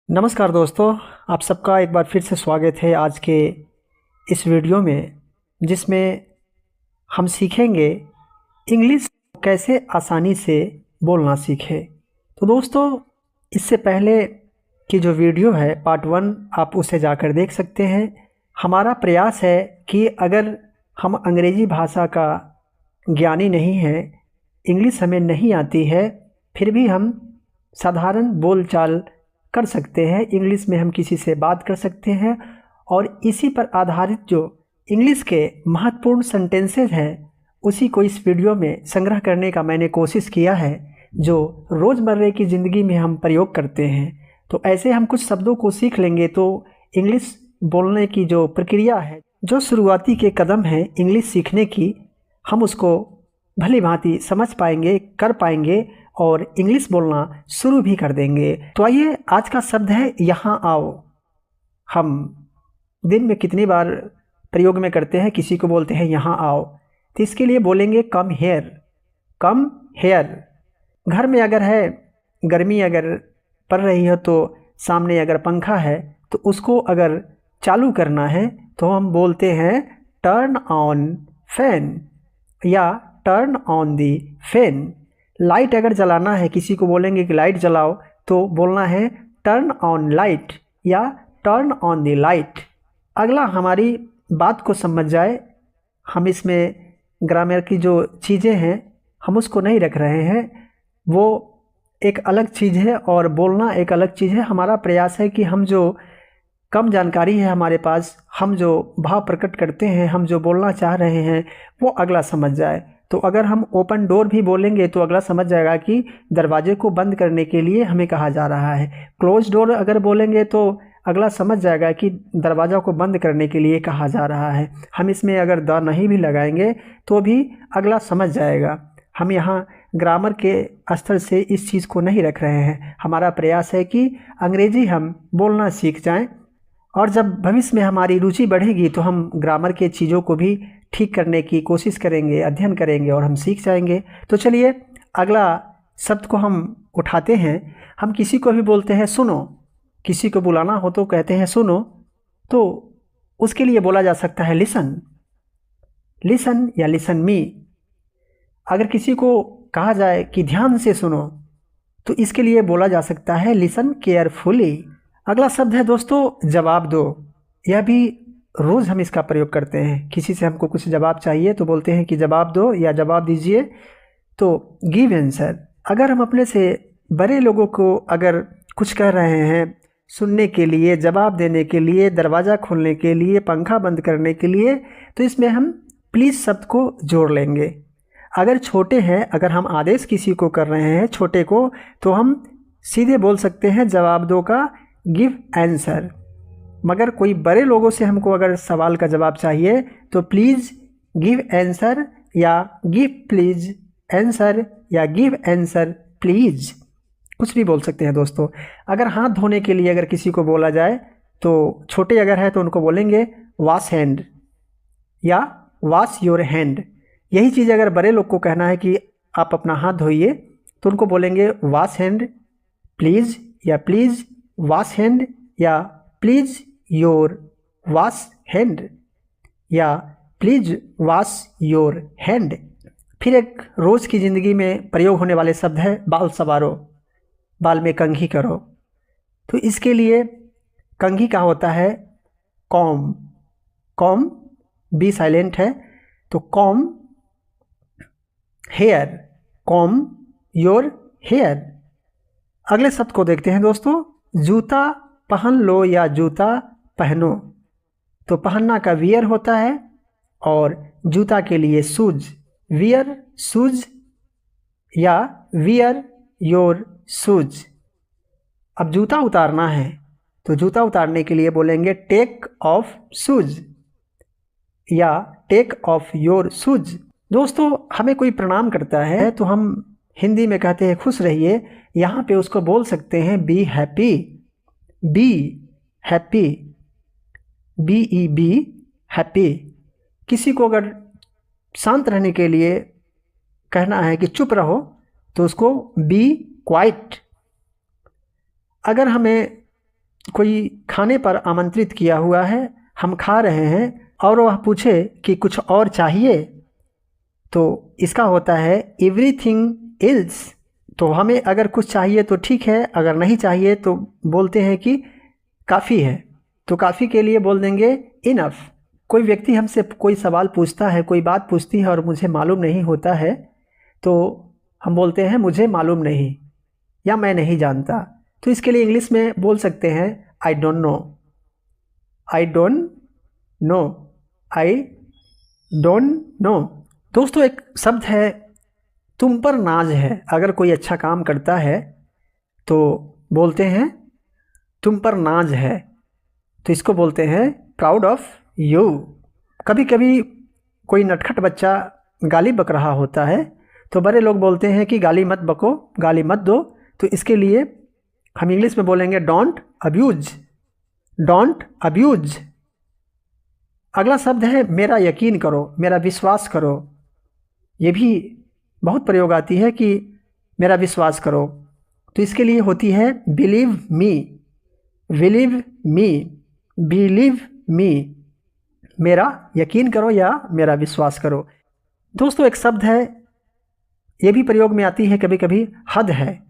नमस्कार दोस्तों, आप सबका एक बार फिर से स्वागत है आज के इस वीडियो में, जिसमें हम सीखेंगे इंग्लिश कैसे आसानी से बोलना सीखें। तो दोस्तों, इससे पहले की जो वीडियो है पार्ट 1 आप उसे जाकर देख सकते हैं। हमारा प्रयास है कि अगर हम अंग्रेज़ी भाषा का ज्ञानी नहीं है, इंग्लिश हमें नहीं आती है, फिर भी हम साधारण बोलचाल कर सकते हैं। इंग्लिश में हम किसी से बात कर सकते हैं और इसी पर आधारित जो इंग्लिश के महत्वपूर्ण सेंटेंसेस हैं उसी को इस वीडियो में संग्रह करने का मैंने कोशिश किया है, जो रोज़मर्रा की ज़िंदगी में हम प्रयोग करते हैं। तो ऐसे हम कुछ शब्दों को सीख लेंगे तो इंग्लिश बोलने की जो प्रक्रिया है, जो शुरुआती के कदम हैं इंग्लिश सीखने की, हम उसको भली भांति समझ पाएंगे, कर पाएंगे और इंग्लिश बोलना शुरू भी कर देंगे। तो आइए, आज का शब्द है यहाँ आओ। हम दिन में कितनी बार प्रयोग में करते हैं, किसी को बोलते हैं यहाँ आओ, तो इसके लिए बोलेंगे कम हेयर। Come here. घर में अगर है, गर्मी अगर पड़ रही है तो सामने अगर पंखा है तो उसको अगर चालू करना है तो हम बोलते हैं टर्न ऑन फैन या turn on the fan. Light अगर जलाना है, किसी को बोलेंगे कि लाइट जलाओ, तो बोलना है टर्न ऑन लाइट या टर्न ऑन दी लाइट। अगला हमारी बात को समझ जाए, हम इसमें ग्रामर की जो चीज़ें हैं हम उसको नहीं रख रहे हैं, वो एक अलग चीज़ है और बोलना एक अलग चीज़ है। हमारा प्रयास है कि हम जो कम जानकारी है हमारे पास, हम जो भाव प्रकट करते हैं, हम जो बोलना चाह रहे हैं वो अगला समझ जाए। तो अगर हम ओपन डोर भी बोलेंगे तो अगला समझ जाएगा कि दरवाजे को बंद करने के लिए हमें कहा जा रहा है। क्लोज डोर अगर बोलेंगे तो अगला समझ जाएगा कि दरवाज़ा को बंद करने के लिए कहा जा रहा है। हम इसमें अगर द नहीं भी लगाएंगे तो भी अगला समझ जाएगा। हम यहाँ ग्रामर के स्तर से इस चीज़ को नहीं रख रहे हैं। हमारा प्रयास है कि अंग्रेज़ी हम बोलना सीख जाएं और जब भविष्य में हमारी रुचि बढ़ेगी तो हम ग्रामर के चीज़ों को भी ठीक करने की कोशिश करेंगे, अध्ययन करेंगे और हम सीख जाएंगे। तो चलिए अगला शब्द को हम उठाते हैं। हम किसी को भी बोलते हैं सुनो, किसी को बुलाना हो तो कहते हैं सुनो, तो उसके लिए बोला जा सकता है लिसन, लिसन या लिसन मी। अगर किसी को कहा जाए कि ध्यान से सुनो तो इसके लिए बोला जा सकता है लिसन केयरफुली। अगला शब्द है दोस्तों जवाब दो। यह भी रोज़ हम इसका प्रयोग करते हैं। किसी से हमको कुछ जवाब चाहिए तो बोलते हैं कि जवाब दो या जवाब दीजिए, तो गिव आंसर। अगर हम अपने से बड़े लोगों को अगर कुछ कह रहे हैं, सुनने के लिए, जवाब देने के लिए, दरवाज़ा खोलने के लिए, पंखा बंद करने के लिए, तो इसमें हम प्लीज़ शब्द को जोड़ लेंगे। अगर छोटे हैं, अगर हम आदेश किसी को कर रहे हैं छोटे को, तो हम सीधे बोल सकते हैं जवाब दो का गिव आंसर। मगर कोई बड़े लोगों से हमको अगर सवाल का जवाब चाहिए तो प्लीज़ गिव आंसर या गिव प्लीज़ आंसर या गिव आंसर प्लीज़, कुछ भी बोल सकते हैं दोस्तों। अगर हाथ धोने के लिए अगर किसी को बोला जाए तो छोटे अगर है तो उनको बोलेंगे वॉश हैंड या वॉश योर हैंड। यही चीज़ अगर बड़े लोग को कहना है कि आप अपना हाथ धोइए तो उनको बोलेंगे वॉश हैंड प्लीज़ या प्लीज़ वॉश हैंड या प्लीज़ योर वॉश हैंड या प्लीज़ वॉश योर हैंड। फिर एक रोज़ की ज़िंदगी में प्रयोग होने वाले शब्द है बाल संवारो, बाल में कंघी करो। तो इसके लिए कंघी का होता है कॉम, कॉम बी साइलेंट है, तो comb hair, comb your hair. अगले शब्द को देखते हैं दोस्तों, जूता पहन लो या जूता पहनो। तो पहनना का वियर होता है और जूता के लिए शूज, वियर शूज या वियर योर शूज। अब जूता उतारना है तो जूता उतारने के लिए बोलेंगे टेक ऑफ शूज या टेक ऑफ योर शूज। दोस्तों, हमें कोई प्रणाम करता है तो हम हिंदी में कहते हैं खुश रहिए, यहाँ पे उसको बोल सकते हैं be happy, be happy, B E be happy. किसी को अगर शांत रहने के लिए कहना है कि चुप रहो तो उसको बी क्वाइट। अगर हमें कोई खाने पर आमंत्रित किया हुआ है, हम खा रहे हैं और वह पूछे कि कुछ और चाहिए, तो इसका होता है एवरीथिंग एल्स। तो हमें अगर कुछ चाहिए तो ठीक है, अगर नहीं चाहिए तो बोलते हैं कि काफ़ी है। तो काफ़ी के लिए बोल देंगे इनफ। कोई व्यक्ति हमसे कोई सवाल पूछता है, कोई बात पूछती है और मुझे मालूम नहीं होता है, तो हम बोलते हैं मुझे मालूम नहीं या मैं नहीं जानता। तो इसके लिए इंग्लिश में बोल सकते हैं I don't know, I don't know, I don't know. दोस्तों एक शब्द है तुम पर नाज है। अगर कोई अच्छा काम करता है तो बोलते हैं तुम पर नाज है, तो इसको बोलते हैं प्राउड ऑफ यू। कभी कभी कोई नटखट बच्चा गाली बक रहा होता है तो बड़े लोग बोलते हैं कि गाली मत बको, गाली मत दो। तो इसके लिए हम इंग्लिश में बोलेंगे डोंट अब्यूज, डोंट अब्यूज। अगला शब्द है मेरा यकीन करो, मेरा विश्वास करो। ये भी बहुत प्रयोग आती है कि मेरा विश्वास करो। तो इसके लिए होती है believe me, believe me, believe me. मेरा यकीन करो या मेरा विश्वास करो। दोस्तों एक शब्द है, ये भी प्रयोग में आती है कभी कभी, हद है।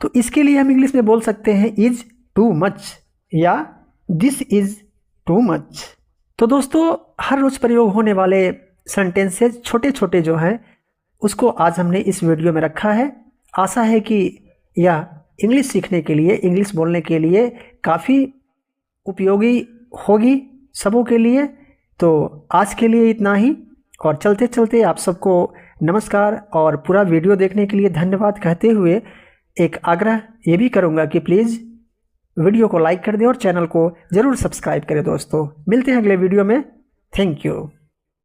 तो इसके लिए हम इंग्लिश में बोल सकते हैं इज टू मच या दिस इज टू मच। तो दोस्तों हर रोज़ प्रयोग होने वाले सेंटेंसेस छोटे छोटे जो हैं उसको आज हमने इस वीडियो में रखा है। आशा है कि यह इंग्लिश सीखने के लिए, इंग्लिश बोलने के लिए काफ़ी उपयोगी होगी सबों के लिए। तो आज के लिए इतना ही, और चलते चलते आप सबको नमस्कार और पूरा वीडियो देखने के लिए धन्यवाद कहते हुए एक आग्रह ये भी करूँगा कि प्लीज़ वीडियो को लाइक कर दें और चैनल को ज़रूर सब्सक्राइब करें। दोस्तों मिलते हैं अगले वीडियो में। Thank you.